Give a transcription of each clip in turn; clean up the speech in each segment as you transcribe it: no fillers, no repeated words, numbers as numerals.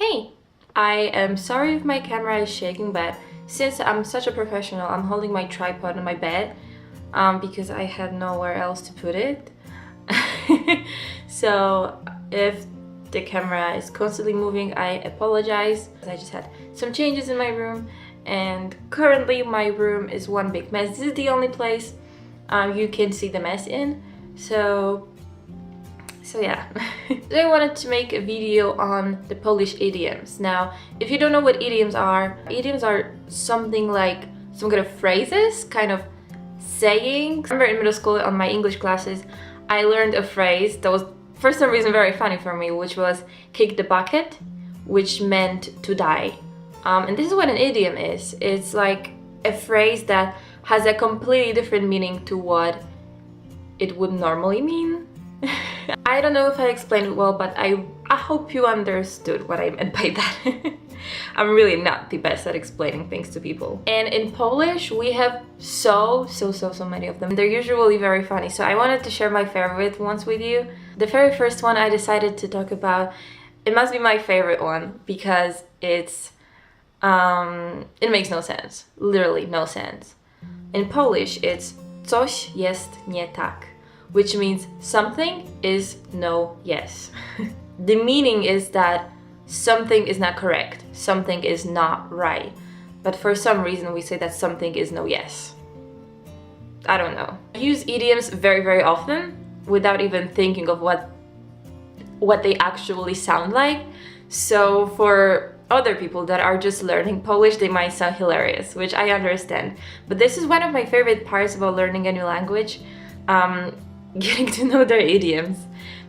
Hey! I am sorry if my camera is shaking, but since I'm such a professional, I'm holding my tripod on my bed because I had nowhere else to put it. So if the camera is constantly moving, I apologize. I just had some changes in my room, and currently my room is one big mess. This is the only place you can see the mess in. So yeah. Today I wanted to make a video on the Polish idioms. Now, if you don't know what idioms are something like some kind of phrases, kind of sayings. I remember in middle school on my English classes, I learned a phrase that was for some reason very funny for me, which was kick the bucket, which meant to die. And this is what an idiom is. It's like a phrase that has a completely different meaning to what it would normally mean. I don't know if I explained it well, but I hope you understood what I meant by that. I'm really not the best at explaining things to people. And in Polish, we have so many of them. They're usually very funny, so I wanted to share my favorite ones with you. The very first one I decided to talk about, it must be my favorite one because it makes no sense. Literally no sense. In Polish, it's coś jest nie tak, which means something is no yes. The meaning is that something is not correct, something is not right, but for some reason we say that something is no yes. I don't know. I use idioms very often without even thinking of what they actually sound like. So for other people that are just learning Polish, they might sound hilarious, which I understand. But this is one of my favorite parts about learning a new language. Getting to know their idioms,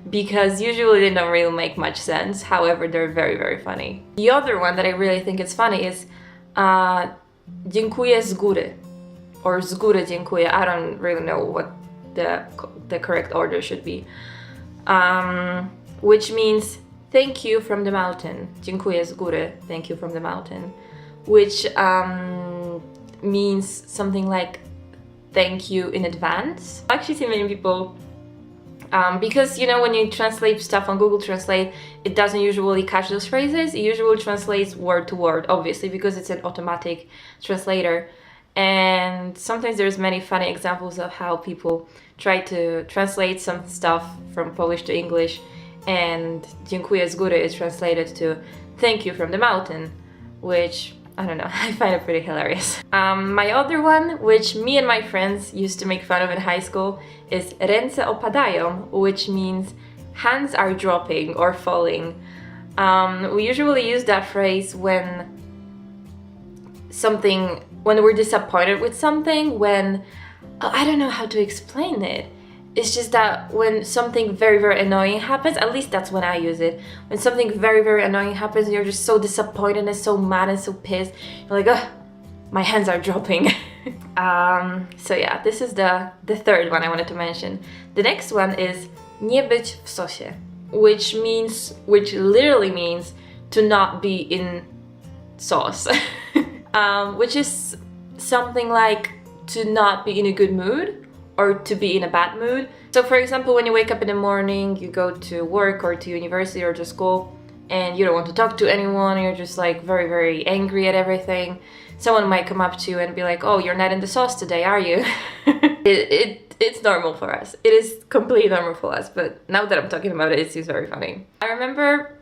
because usually they don't really make much sense. However, they're very funny. The other one that I really think is funny is dziękuję z góry, or z góry dziękuję. I don't really know what the correct order should be, which means thank you from the mountain. Dziękuję z góry, thank you from the mountain, which means something like thank you in advance. I've actually seen many people, because you know when you translate stuff on Google Translate, it doesn't usually catch those phrases. It usually translates word to word, obviously, because it's an automatic translator. And sometimes there's many funny examples of how people try to translate some stuff from Polish to English, and dziękuję z góry is translated to thank you from the mountain, which I don't know, I find it pretty hilarious. My other one, which me and my friends used to make fun of in high school, is ręce opadają, which means hands are dropping or falling. We usually use that phrase when we're disappointed with something, when, I don't know how to explain it. It's just that when something very annoying happens, at least that's when I use it. When something very annoying happens, you're just so disappointed and so mad and so pissed. You're like, ugh, my hands are dropping. So yeah, this is the third one I wanted to mention. The next one is nie być w sosie, which literally means to not be in sauce. Which is something like to not be in a good mood, or to be in a bad mood. So for example, when you wake up in the morning, you go to work or to university or to school, and you don't want to talk to anyone, you're just like very angry at everything. Someone might come up to you and be like, oh, you're not in the sauce today, are you? It's normal for us. It is completely normal for us, but now that I'm talking about it, it seems very funny. I remember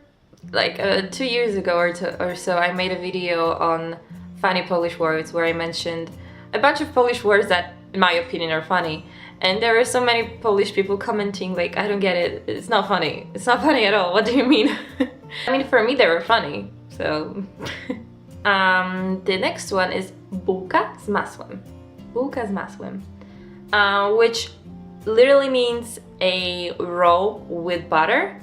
like 2 years ago or so, I made a video on funny Polish words where I mentioned a bunch of Polish words that in my opinion are funny, and there were so many Polish people commenting like, I don't get it, it's not funny, it's not funny at all, what do you mean? I mean, for me they were funny, so the next one is bułka z masłem. Bułka z masłem, which literally means a roll with butter,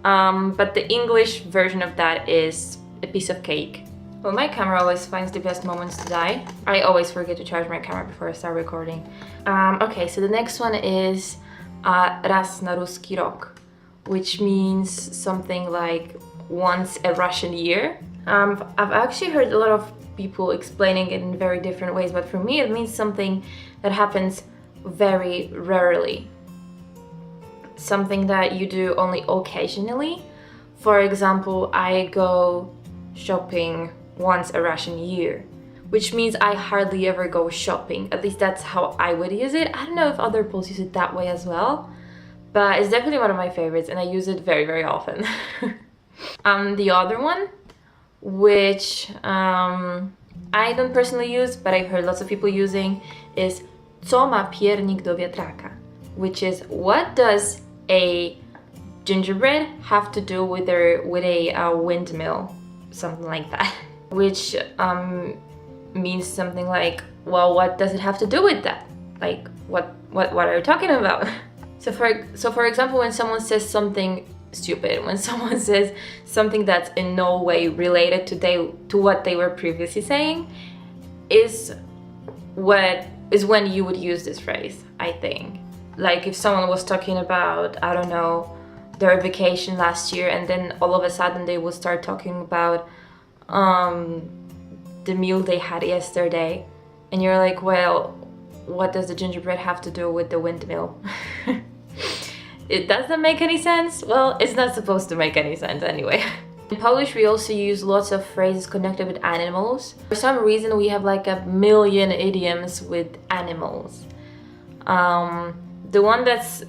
but the English version of that is a piece of cake. Well, my camera always finds the best moments to die. I always forget to charge my camera before I start recording. Okay, so the next one is raz na ruski rok, which means something like once a Russian year. I've actually heard a lot of people explaining it in very different ways, but for me it means something that happens very rarely. Something that you do only occasionally, For example, I go shopping once a Russian year, which means I hardly ever go shopping. At least that's how I would use it. I don't know if other Poles use it that way as well, but it's definitely one of my favorites and I use it very, very often. The other one, which I don't personally use, but I've heard lots of people using, is co ma piernik do wiatraka, which is what does a gingerbread have to do with a windmill, something like that. Which means something like, well, what does it have to do with that? Like, what are you talking about? So for example, when someone says something stupid, when someone says something that's in no way related to what they were previously saying, is when you would use this phrase, I think. Like if someone was talking about, I don't know, their vacation last year, and then all of a sudden they would start talking about the meal they had yesterday, and you're like, well, what does the gingerbread have to do with the windmill? It doesn't make any sense. Well, it's not supposed to make any sense anyway. In Polish, we also use lots of phrases connected with animals. For some reason, we have like a million idioms with animals. The one that's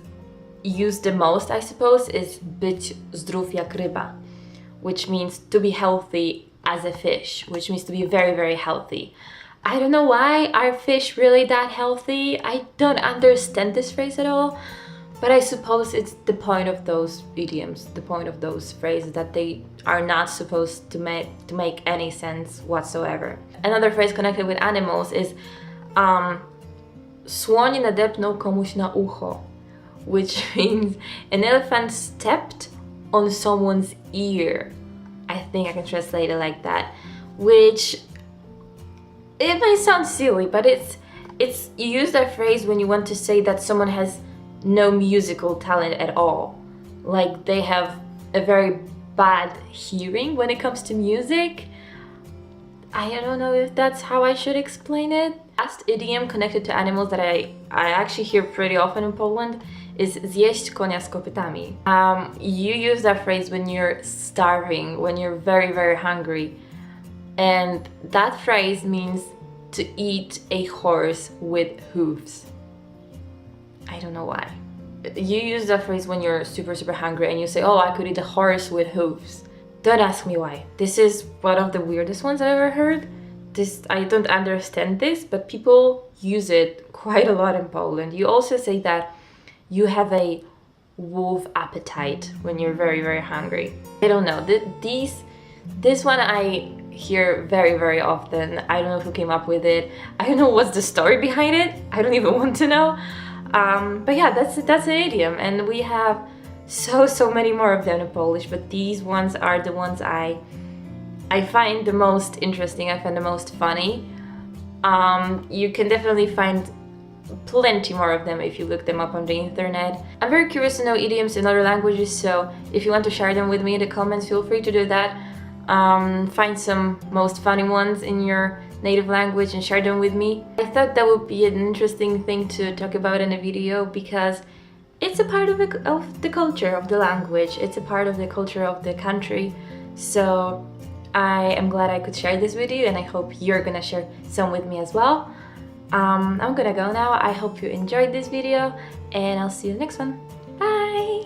used the most, I suppose, is być zdrów jak ryba, which means to be healthy as a fish, which means to be very, very healthy. I don't know why are fish really that healthy. I don't understand this phrase at all, but I suppose it's the point of those idioms, the point of those phrases, that they are not supposed to make any sense whatsoever. Another phrase connected with animals is słoń nadepnął komuś na ucho, which means an elephant stepped on someone's ear. I think I can translate it like that, which it may sound silly, but it's you use that phrase when you want to say that someone has no musical talent at all. Like they have a very bad hearing when it comes to music. I don't know if that's how I should explain it. Last idiom connected to animals that I actually hear pretty often in Poland is zjeść konia z kopytami. You use that phrase when you're starving, when you're very, very hungry. And that phrase means to eat a horse with hooves. I don't know why. You use that phrase when you're super, super hungry and you say, oh, I could eat a horse with hooves. Don't ask me why. This is one of the weirdest ones I've ever heard. I don't understand this, but people use it quite a lot in Poland. You also say that you have a wolf appetite when you're very, very hungry. I don't know. This one I hear very, very often. I don't know who came up with it. I don't know what's the story behind it. I don't even want to know. But yeah, that's an idiom, and we have so many more of them in Polish, but these ones are the ones I find the most interesting, I find the most funny. You can definitely find plenty more of them if you look them up on the internet. I'm very curious to know idioms in other languages, so if you want to share them with me in the comments, feel free to do that. Find some most funny ones in your native language and share them with me. I thought that would be an interesting thing to talk about in a video because it's a part of the culture of the language, it's a part of the culture of the country. So I am glad I could share this with you, and I hope you're gonna share some with me as well. I'm gonna go now. I hope you enjoyed this video, and I'll see you in the next one. Bye!